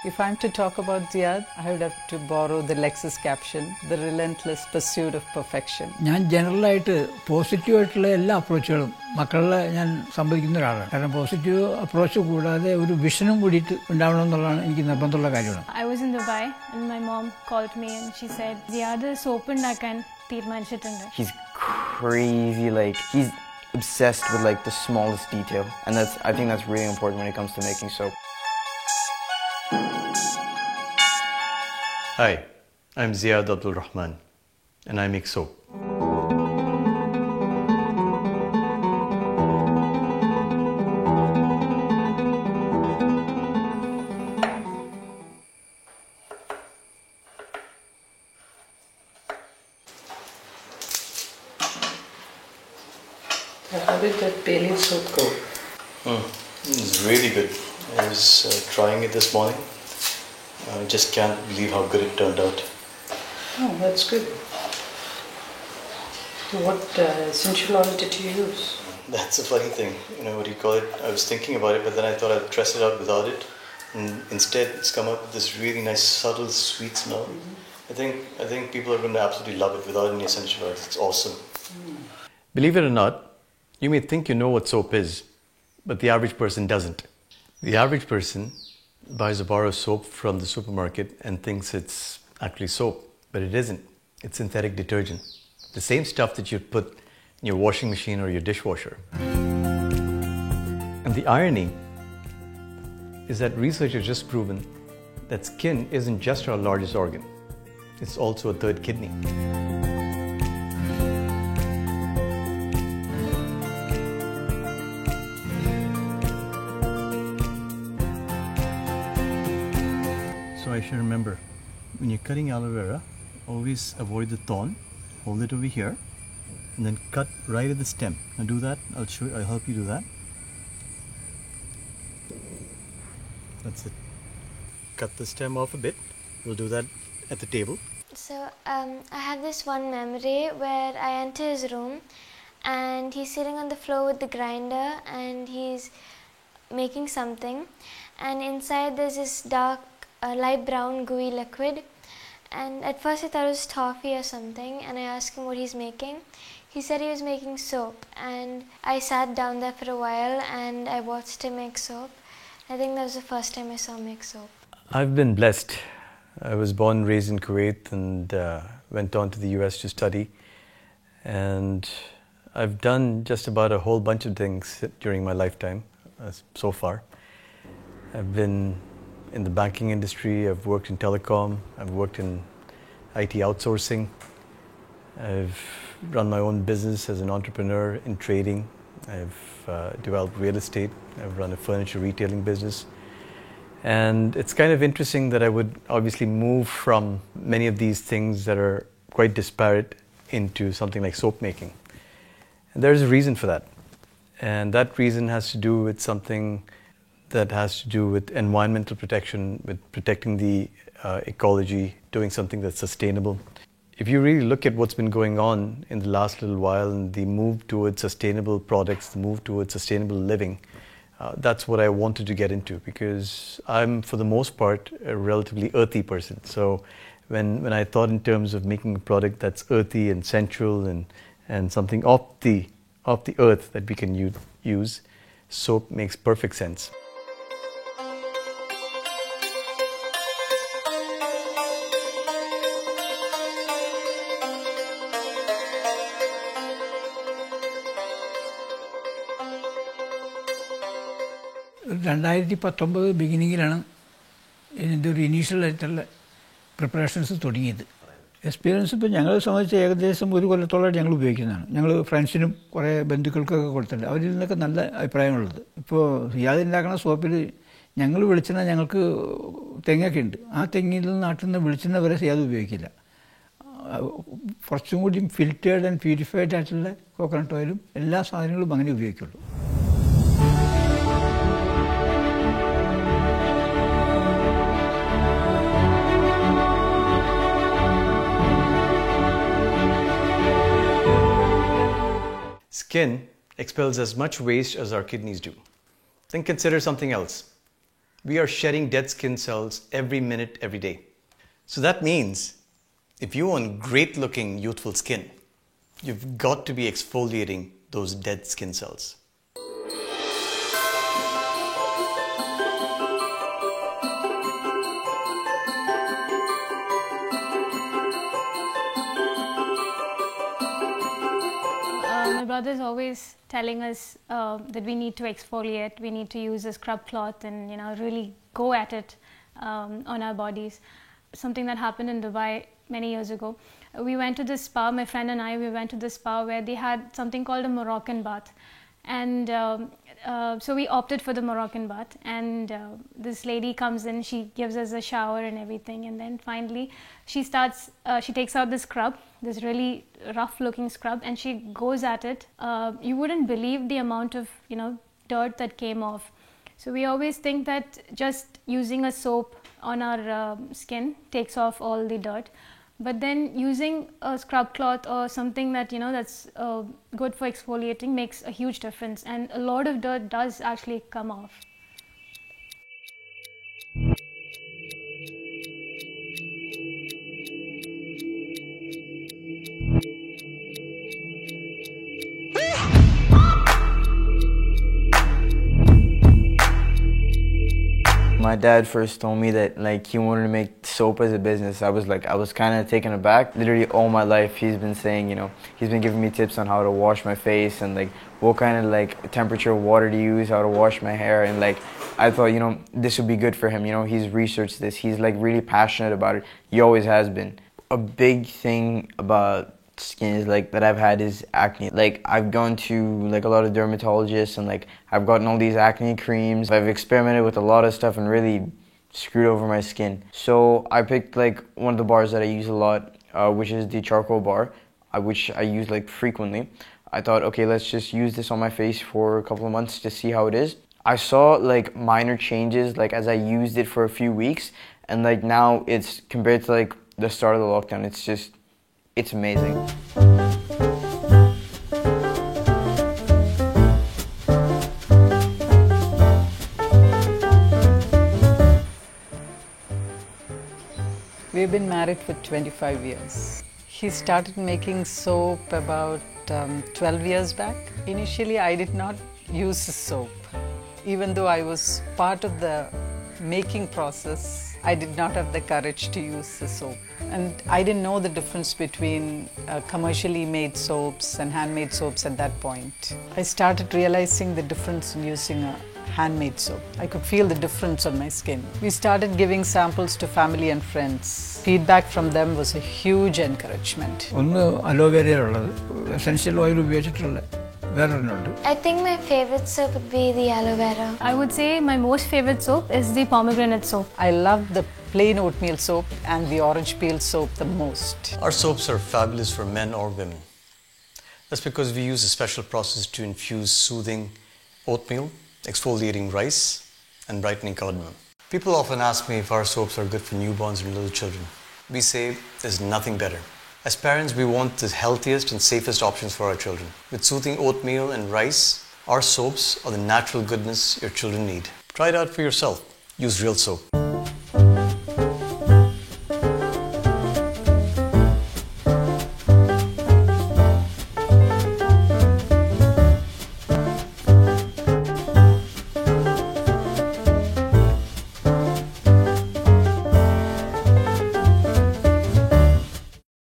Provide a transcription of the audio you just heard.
If I'm to talk about Ziad, I would have to borrow the Lexus caption, the relentless pursuit of perfection. ഞാൻ ജനറലായിട്ട് പോസിറ്റീവായിട്ടുള്ള എല്ലാ അപ്രോച്ചുകളും മക്കളെ ഞാൻ സംവദിക്കുന്ന ഒരാളാണ്. കാരണം പോസിറ്റീവ് അപ്രോച്ച് കൂടാതെ ഒരു വിഷനും കൂടിയിട്ട് ഉണ്ടാവണം എന്നുള്ളതാണ് എനിക്ക് നിർബന്ധമുള്ള കാര്യമാണ്. I was in Dubai and my mom called me and she said, Ziad soap ഉണ്ടാക്കാൻ തീരുമാനിച്ചിട്ടുണ്ട്. He's crazy, like he's obsessed with like the smallest detail, and I think that's really important when it comes to making soap. Hi, I'm Ziad Abdul Rahman and I make soap. How did that Bailey soap go? It's really good. I was trying it this morning. I just can't believe how good it turned out. Oh, that's good. What essential oil did you use? That's a funny thing. What do you call it? I was thinking about it, but then I thought I'd test it out without it. And instead, it's come up with this really nice, subtle, sweet smell. Mm-hmm. I think people are going to absolutely love it without any essential oils. It's awesome. Believe it or not, you may think you know what soap is, but the average person doesn't. The average person buys a bar of soap from the supermarket and thinks it's actually soap, but it isn't. It's synthetic detergent. The same stuff that you'd put in your washing machine or your dishwasher. And the irony is that research has just proven that skin isn't just our largest organ. It's also a third kidney. So I should remember, when you're cutting aloe vera, always avoid the thorn, hold it over here, and then cut right at the stem. Now do that, I'll help you do that. That's it. Cut the stem off a bit, we'll do that at the table. So I have this one memory where I enter his room and he's sitting on the floor with the grinder and he's making something, and inside there's this dark light brown gooey liquid, and at first I thought it was toffee or something, and I asked him what he's making. He said he was making soap, and I sat down there for a while and I watched him make soap. I think that was the first time I saw him make soap. I've been blessed. I was born and raised in Kuwait and went on to the US to study, and I've done just about a whole bunch of things during my lifetime so far. I've been in the banking industry, I've worked in telecom, I've worked in IT outsourcing, I've run my own business as an entrepreneur in trading, I've developed real estate, I've run a furniture retailing business. And it's kind of interesting that I would obviously move from many of these things that are quite disparate into something like soap making. And there's a reason for that. And that reason has to do with something that has to do with environmental protection, with protecting the ecology, doing something that's sustainable. If you really look at what's been going on in the last little while and the move towards sustainable products, the move towards sustainable living, that's what I wanted to get into, because I'm, for the most part, a relatively earthy person. So when I thought in terms of making a product that's earthy and sensual and something off the earth that we can use, soap makes perfect sense. ബിഗിനിങ്ങിലാണ് ഇതിൻ്റെ ഒരു ഇനീഷ്യലായിട്ടുള്ള preparations തുടങ്ങിയത്. Experience ഇപ്പോൾ ഞങ്ങളെ സംബന്ധിച്ച് ഏകദേശം ഒരു കൊല്ലത്തോളമായിട്ട് ഞങ്ങൾ ഉപയോഗിക്കുന്നതാണ്. ഞങ്ങൾ ഫ്രണ്ട്സിനും കുറേ ബന്ധുക്കൾക്കൊക്കെ കൊടുത്തിട്ടുണ്ട്. അവരിൽ നിന്നൊക്കെ നല്ല അഭിപ്രായമുള്ളത്. ഇപ്പോൾ സിയാദ് ഉണ്ടാക്കുന്ന സോപ്പിൽ ഞങ്ങൾ വെളിച്ചെണ്ണ, ഞങ്ങൾക്ക് തെങ്ങൊക്കെ ഉണ്ട്, ആ തെങ്ങിൽ നാട്ടിൽ നിന്ന് വെളിച്ചെണ്ണ വരെ സിയാദ് ഉപയോഗിക്കില്ല. കുറച്ചും കൂടി ഫിൽറ്റേർഡ് ആൻഡ് പ്യൂരിഫൈഡ് ആയിട്ടുള്ള കോക്കനട്ട് ഓയിലും എല്ലാ സാധനങ്ങളും അങ്ങനെ ഉപയോഗിക്കുള്ളൂ. Skin expels as much waste as our kidneys do. Then consider something else. We are shedding dead skin cells every minute, every day. So that means if you want great looking youthful skin, you've got to be exfoliating those dead skin cells. My brother's always telling us that we need to exfoliate, we need to use a scrub cloth and really go at it on our bodies. Something that happened in Dubai many years ago. We went to this spa, my friend and I, we went to this spa where they had something called a Moroccan bath. And so we opted for the Moroccan bath, and this lady comes in, she gives us a shower and everything, and then finally she takes out the scrub, this really rough looking scrub, and she goes at it. You wouldn't believe the amount of dirt that came off. So we always think that just using a soap on our skin takes off all the dirt. But then using a scrub cloth or something that that's good for exfoliating makes a huge difference, and a lot of dirt does actually come off. My dad first told me that he wanted to make soap as a business. I was kind of taken aback. Literally all my life he's been saying, he's been giving me tips on how to wash my face and what kind of temperature of water to use, how to wash my hair, and I thought, this would be good for him. He's researched this. He's really passionate about it. He always has been. A big thing about skin is that I've had is acne. I've gone to a lot of dermatologists, and I've gotten all these acne creams. I've experimented with a lot of stuff and really screwed over my skin. So I picked one of the bars that I use a lot, which is the charcoal bar, which I use frequently. I thought, okay, let's just use this on my face for a couple of months to see how it is. I saw minor changes as I used it for a few weeks, and now it's compared to the start of the lockdown, it's amazing. We've been married for 25 years. He started making soap about 12 years back. Initially, I did not use the soap. Even though I was part of the making process, I did not have the courage to use the soap. And I didn't know the difference between commercially made soaps and handmade soaps at that point. I started realizing the difference in using a handmade soap. I could feel the difference on my skin. We started giving samples to family and friends. Feedback from them was a huge encouragement. Aloe vera, essential oil ഉപയോഗിച്ചിട്ടുള്ള. I think my favorite soap would be the aloe vera. I would say my most favorite soap is the pomegranate soap. I love the plain oatmeal soap and the orange peel soap the most. Our soaps are fabulous for men or women. That's because we use a special process to infuse soothing oatmeal, exfoliating rice, and brightening cardamom. People often ask me if our soaps are good for newborns and little children. We say there's nothing better. As parents, we want the healthiest and safest options for our children. With soothing oatmeal and rice, our soaps are the natural goodness your children need. Try it out for yourself. Use real soap.